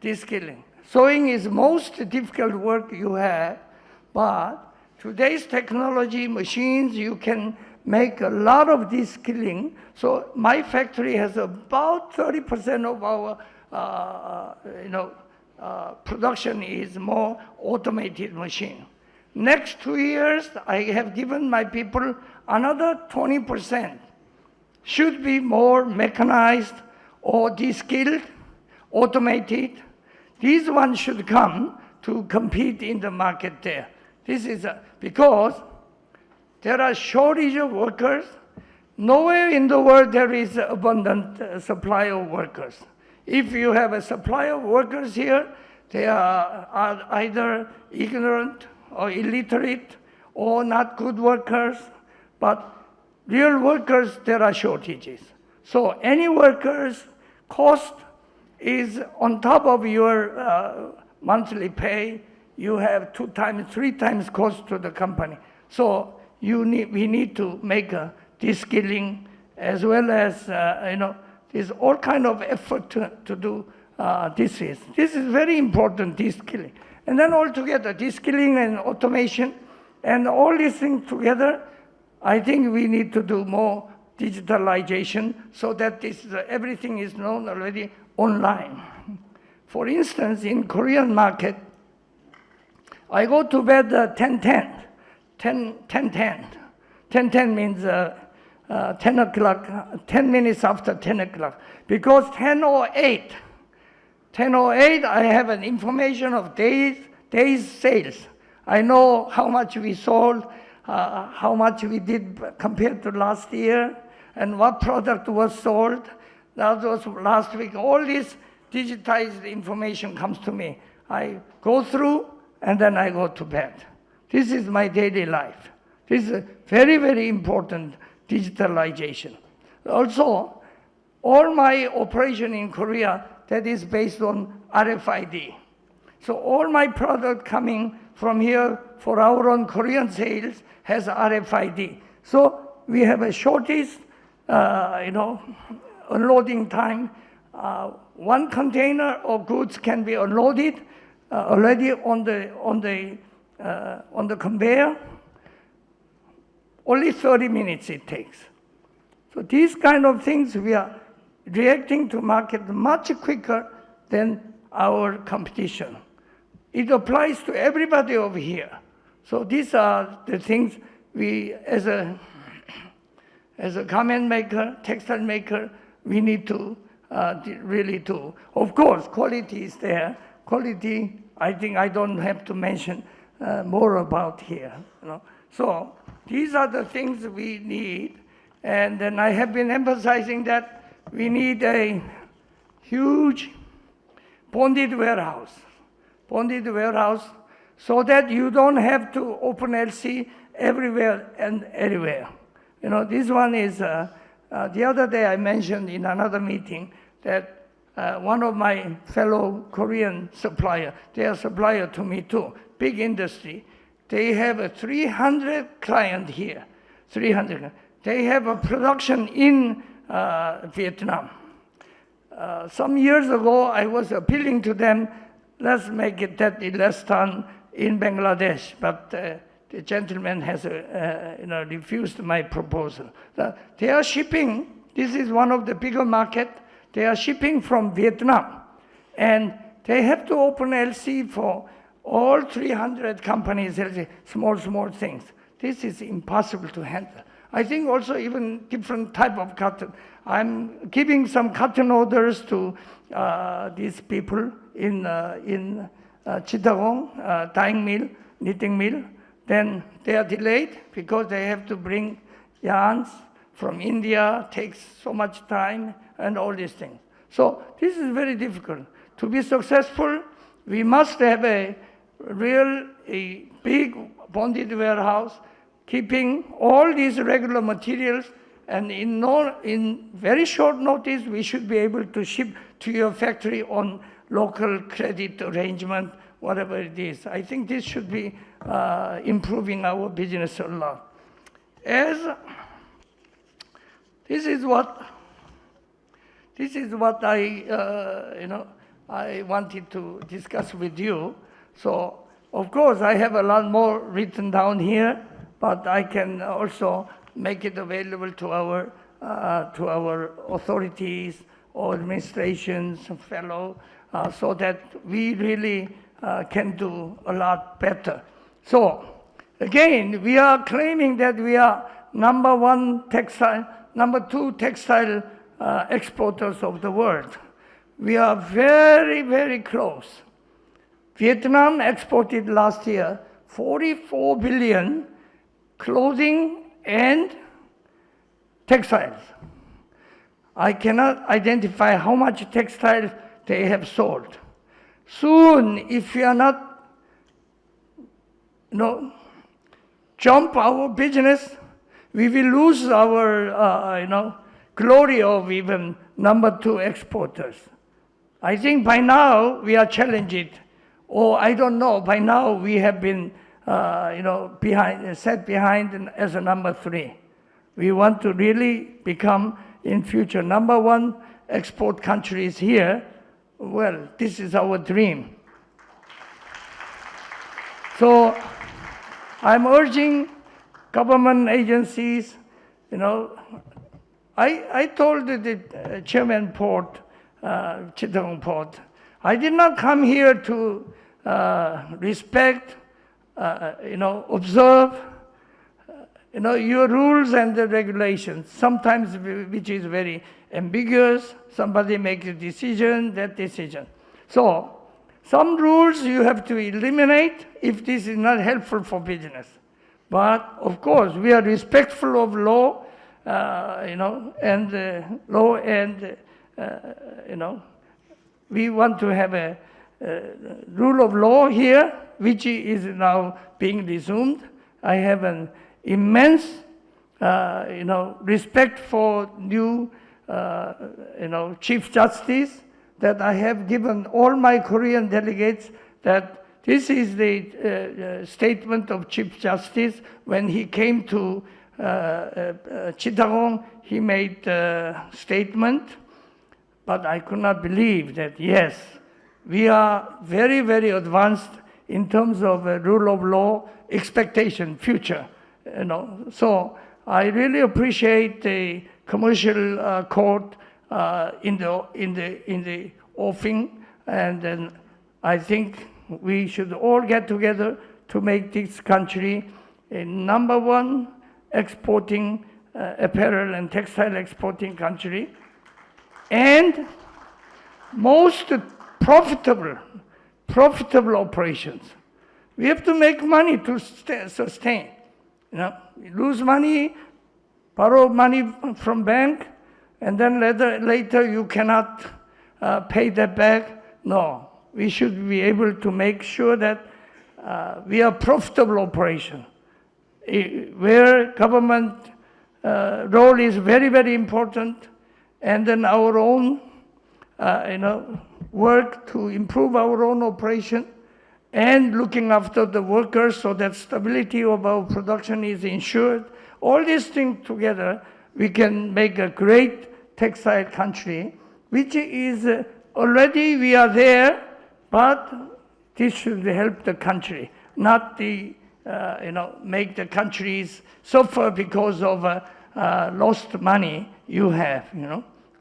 De-skilling. Sewing is most difficult work you have, but today's technology, machines, you can make a lot of de-skilling. So my factory has about 30% of our production is more automated machine. Next 2 years, I have given my people another 20%. Should be more mechanized or de-skilled, automated. These ones should come to compete in the market there. This is because there are shortage of workers. Nowhere in the world there is abundant supply of workers. If you have a supply of workers here, they are either ignorant or illiterate or not good workers, but real workers, there are shortages. So any workers' cost is on top of your monthly pay. You have 2 times, 3 times cost to the company. So we need to make a de-skilling as well as, there's all kind of effort to do this is. This is very important, de-skilling. And then altogether, de-skilling and automation and all these things together, I think we need to do more digitalization so that everything is known already online. For instance, in Korean market, I go to bed 10:10. 10:10. 10:10 means 10 o'clock, 10 minutes after 10 o'clock. Because 10:08, I have an information of days sales. I know how much we sold, how much we did compared to last year, and what product was sold. That was last week. All this digitized information comes to me. I go through, and then I go to bed. This is my daily life. This is a very, very important digitalization. Also, all my operation in Korea, that is based on RFID. So all my product coming from here for our own Korean sales has RFID. So we have a shortage, unloading time. 1 container of goods can be unloaded already on the conveyor. Only 30 minutes it takes. So these kind of things, we are reacting to market much quicker than our competition. It applies to everybody over here. So these are the things we, as a garment maker, textile maker, we need to really do. Of course, quality is there. Quality, I think I don't have to mention more about here. So these are the things we need. And then I have been emphasizing that we need a huge bonded warehouse so that you don't have to open LC everywhere and anywhere. This one is, the other day I mentioned in another meeting that one of my fellow Korean supplier, they are supplier to me too. big industry. They have a 300 client here, 300. They have a production in Vietnam. Some years ago, I was appealing to them, let's make it that less done in Bangladesh, but the gentleman has refused my proposal. They are shipping, this is one of the bigger market, they are shipping from Vietnam, and they have to open LC for all 300 companies, small things. This is impossible to handle. I think also even different type of cotton. I'm giving some cotton orders to these people in Chittagong, dyeing mill, knitting mill. Then they are delayed because they have to bring yarns from India, takes so much time and all these things. So this is very difficult. To be successful, we must have a big bonded warehouse, keeping all these regular materials, and in very short notice, we should be able to ship to your factory on local credit arrangement, whatever it is. I think this should be improving our business a lot. This is what I wanted to discuss with you. So, of course, I have a lot more written down here, but I can also make it available to our authorities or administrations, fellow, so that we really can do a lot better. So, again, we are claiming that we are number 2 textile exporters of the world. We are very, very close. Vietnam exported last year 44 billion clothing and textiles. I cannot identify how much textiles they have sold. Soon, if we are not, jump our business, we will lose our, glory of even number 2 exporters. I think by now we are challenged, or I don't know, by now we have been, set behind as a number 3. We want to really become, in future, number 1 export countries here. Well, this is our dream. So I'm urging government agencies, I told the chairman port, Chittagong port, I did not come here to respect, observe, your rules and the regulations, sometimes which is very ambiguous. Somebody makes a decision, that decision. So, some rules you have to eliminate if this is not helpful for business. But, of course, we are respectful of law, and law and, we want to have a rule of law here, which is now being resumed. I have an immense, respect for new, Chief Justice, that I have given all my Korean delegates that this is the statement of Chief Justice. When he came to Chittagong, he made a statement, but I could not believe that, yes, we are very, very advanced in terms of rule of law, expectation, future. So I really appreciate the commercial court in the offing, and then I think we should all get together to make this country a number 1 exporting apparel and textile exporting country, and most profitable operations. We have to make money to sustain. You lose money, borrow money from bank, and then later you cannot pay that back. No, we should be able to make sure that we are profitable operation, where government role is very, very important, and then our own, work to improve our own operation, and looking after the workers so that stability of our production is ensured. All these things together, we can make a great textile country, which is already we are there, but this should help the country, not the, make the countries suffer because of lost money you have,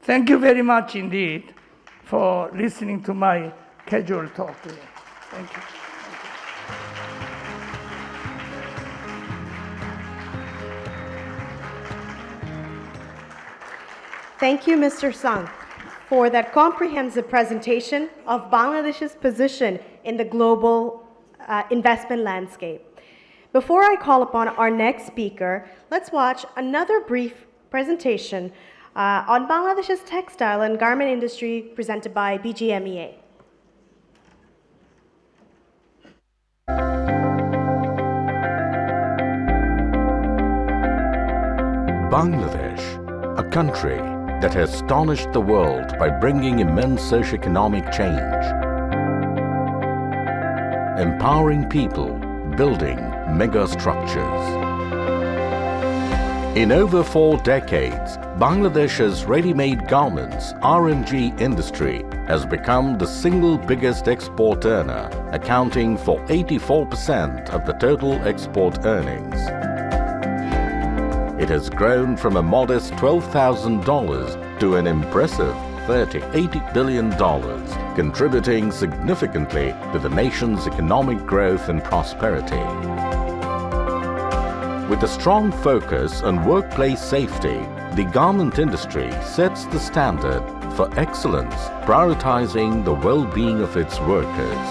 Thank you very much indeed for listening to my casual talk today. Thank you. Thank you, Mr. Sung, for that comprehensive presentation of Bangladesh's position in the global investment landscape. Before I call upon our next speaker, let's watch another brief presentation on Bangladesh's textile and garment industry presented by BGMEA. Bangladesh, a country that has astonished the world by bringing immense socio-economic change, empowering people, building mega structures. In over 4 decades, Bangladesh's ready-made garments (RMG) industry has become the single biggest export earner, accounting for 84% of the total export earnings. It has grown from a modest $12,000 to an impressive $80 billion, contributing significantly to the nation's economic growth and prosperity. With a strong focus on workplace safety, the garment industry sets the standard for excellence, prioritizing the well-being of its workers.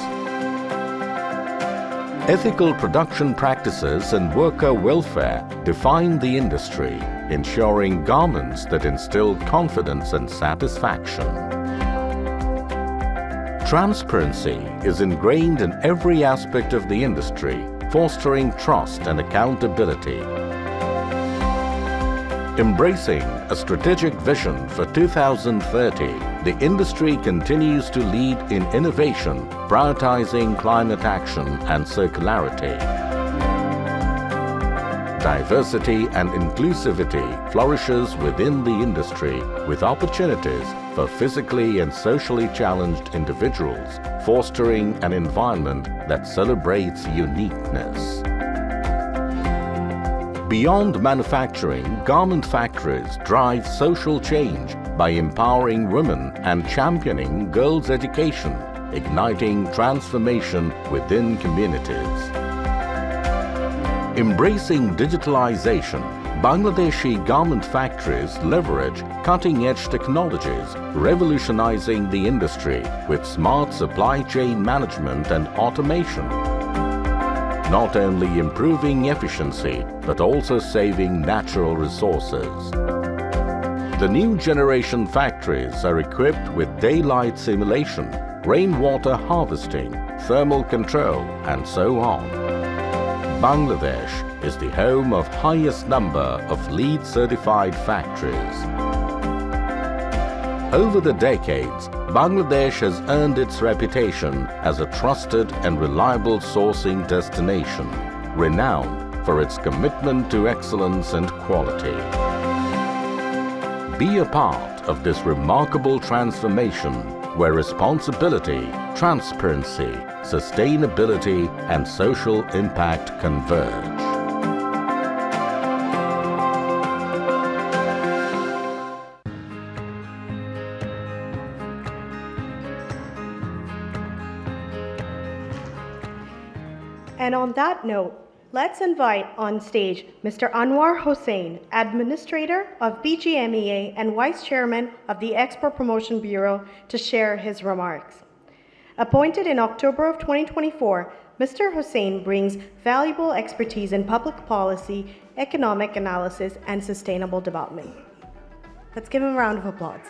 Ethical production practices and worker welfare define the industry, ensuring garments that instill confidence and satisfaction. Transparency is ingrained in every aspect of the industry, fostering trust and accountability. Embracing a strategic vision for 2030, the industry continues to lead in innovation, prioritizing climate action and circularity. Diversity and inclusivity flourishes within the industry with opportunities for physically and socially challenged individuals, fostering an environment that celebrates uniqueness. Beyond manufacturing, garment factories drive social change by empowering women and championing girls' education, igniting transformation within communities. Embracing digitalization, Bangladeshi garment factories leverage cutting-edge technologies, revolutionizing the industry with smart supply chain management and automation, not only improving efficiency but also saving natural resources. The new generation factories are equipped with daylight simulation, rainwater harvesting, thermal control, and so on. Bangladesh is the home of highest number of LEED certified factories. Over the decades, Bangladesh has earned its reputation as a trusted and reliable sourcing destination, renowned for its commitment to excellence and quality. Be a part of this remarkable transformation where responsibility, transparency, sustainability, and social impact converge. And on that note, let's invite on stage Mr. Anwar Hossain, Administrator of BGMEA and Vice Chairman of the Export Promotion Bureau, to share his remarks. Appointed in October of 2024, Mr. Hossain brings valuable expertise in public policy, economic analysis, and sustainable development. Let's give him a round of applause.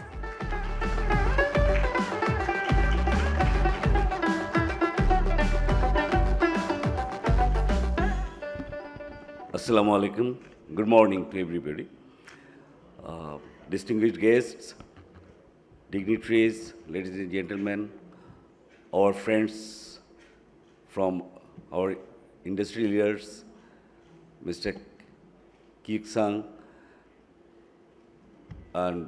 Assalamu alaikum. Good morning to everybody. Distinguished guests, dignitaries, ladies and gentlemen, our friends from our industry leaders, Mr. Kik Sang, and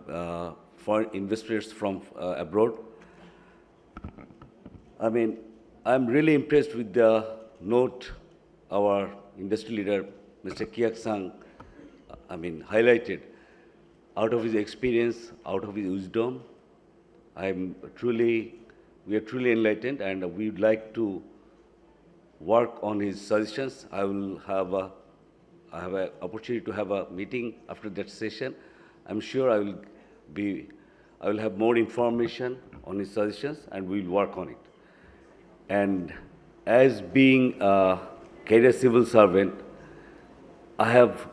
foreign investors from abroad. I mean, I'm really impressed with the note our industry leader, Mr. Kik Sang, highlighted. Out of his experience, out of his wisdom, we are truly enlightened, and we would like to work on his suggestions. I have an opportunity to have a meeting after that session. I'm sure I will have more information on his suggestions, and we will work on it. And as being a career civil servant, I have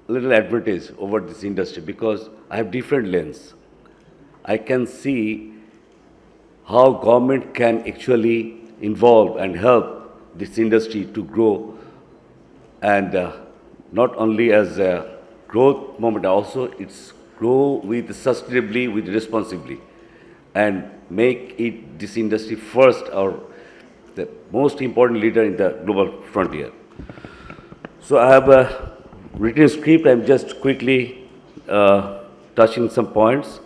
little advantage over this industry because I have different lens. I can see how government can actually involve and help this industry to grow, and not only as a growth moment, also it's grow with sustainably, with responsibly, and make it this industry first or the most important leader in the global frontier. So I have a written script. I'm just quickly touching some points.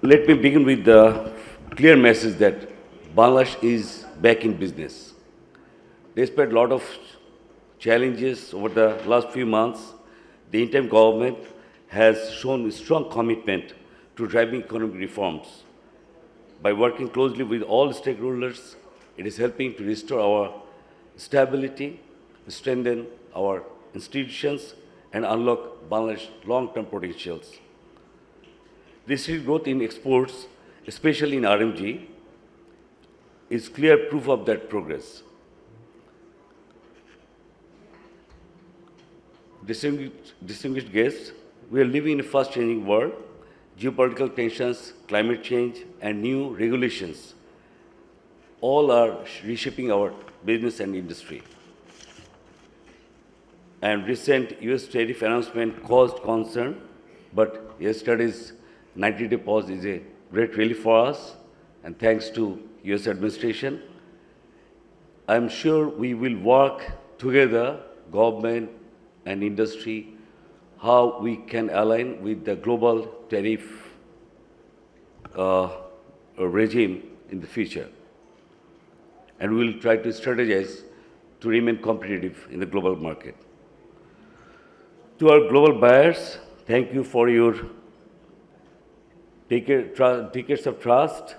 Let me begin with the clear message that Bangladesh is back in business. Despite a lot of challenges over the last few months, the interim government has shown a strong commitment to driving economic reforms. By working closely with all stakeholders, it is helping to restore our stability, strengthen our institutions, and unlock Bangladesh's long-term potentials. This growth in exports, especially in RMG, is clear proof of that progress. Distinguished guests, we are living in a fast-changing world. Geopolitical tensions, climate change, and new regulations all are reshaping our business and industry. And recent US tariff announcement caused concern, but yesterday's 90-day pause is a great relief for us, and thanks to US administration. I'm sure we will work together, government and industry, how we can align with the global tariff regime in the future. And we will try to strategize to remain competitive in the global market. To our global buyers, thank you for your decades of trust.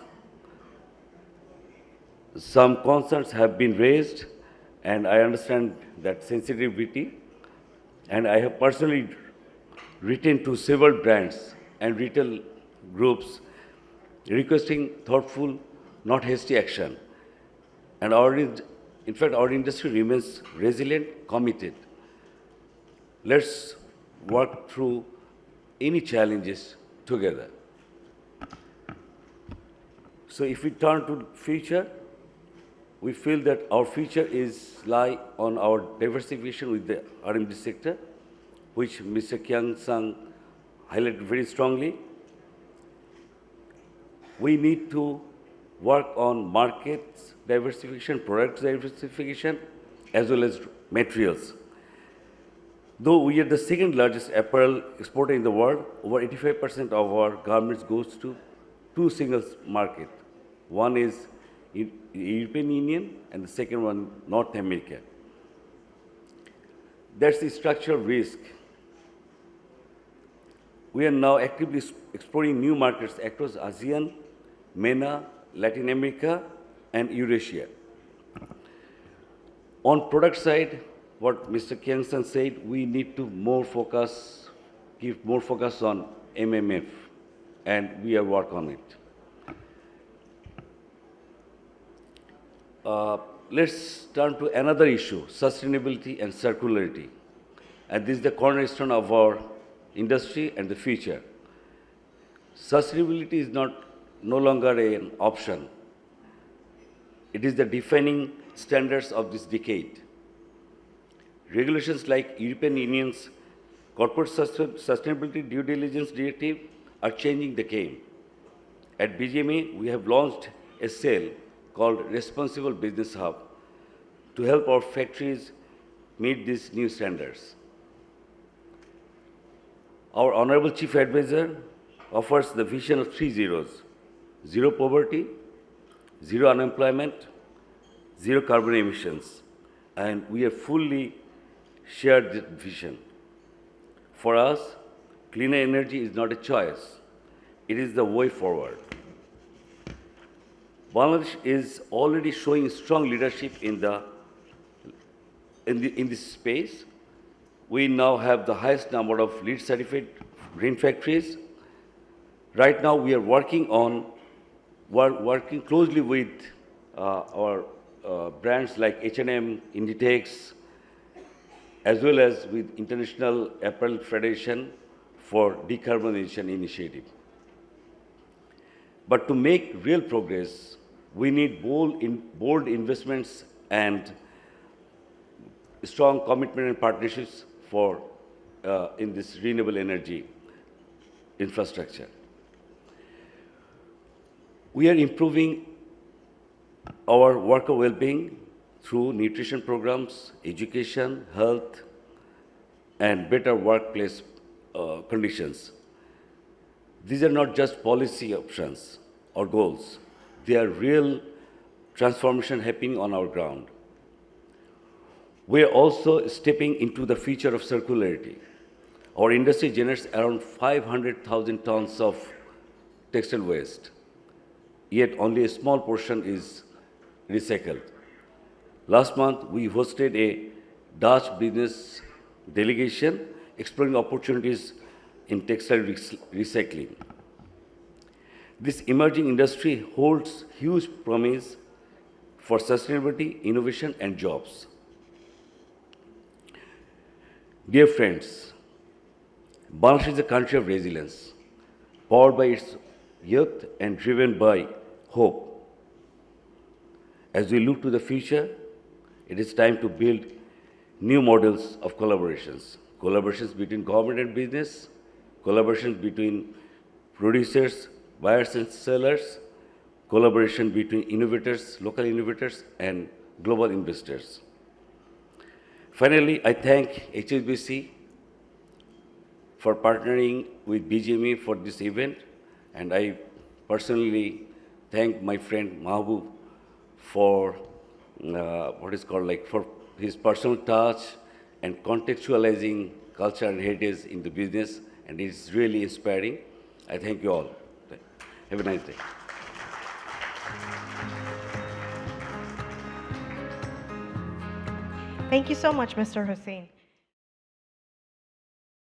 Some concerns have been raised, and I understand that sensitivity. And I have personally written to several brands and retail groups requesting thoughtful, not hasty action. And our industry remains resilient, committed. Let's work through any challenges together. So if we turn to future, we feel that our future lie on our diversification with the RMD sector, which Mr. Kik Sang highlighted very strongly. We need to work on markets diversification, product diversification, as well as materials. Though we are the second largest apparel exporter in the world, over 85% of our garments goes to two single markets. One is in European Union, and the second one, North America. That's the structural risk. We are now actively exploring new markets across ASEAN, MENA, Latin America, and Eurasia. On product side, what Mr. Kik Sang said, we need to give more focus on MMF, and we are working on it. Let's turn to another issue, sustainability and circularity. And this is the cornerstone of our industry and the future. Sustainability is no longer an option. It is the defining standards of this decade. Regulations like European Union's Corporate Sustainability Due Diligence Directive are changing the game. At BGMEA, we have launched a cell called Responsible Business Hub to help our factories meet these new standards. Our Honorable Chief Advisor offers the vision of 3 zeros: zero poverty, zero unemployment, zero carbon emissions, and we have fully shared that vision. For us, cleaner energy is not a choice, it is the way forward. Bangladesh is already showing strong leadership in this space. We now have the highest number of LEED certified green factories. Right now, we are working closely with our brands like H&M, Inditex, as well as with International Apparel Federation for decarbonization initiative. But to make real progress, we need bold investments and strong commitment and partnerships in this renewable energy infrastructure. We are improving our worker well-being through nutrition programs, education, health, and better workplace conditions. These are not just policy options or goals. They are real transformation happening on our ground. We are also stepping into the future of circularity. Our industry generates around 500,000 tons of textile waste, yet only a small portion is recycled. Last month, we hosted a Dutch business delegation exploring opportunities in textile recycling. This emerging industry holds huge promise for sustainability, innovation, and jobs. Dear friends, Bangladesh is a country of resilience, powered by its youth and driven by hope. As we look to the future, it is time to build new models of collaborations between government and business, collaborations between producers, buyers and sellers, collaboration between innovators, local innovators, and global investors. Finally, I thank HSBC for partnering with BGMEA for this event, and I personally thank my friend Mahbub for for his personal touch and contextualizing culture and heritage in the business, and it's really inspiring. I thank you all. Have a nice day. Thank you so much, Mr. Hussain.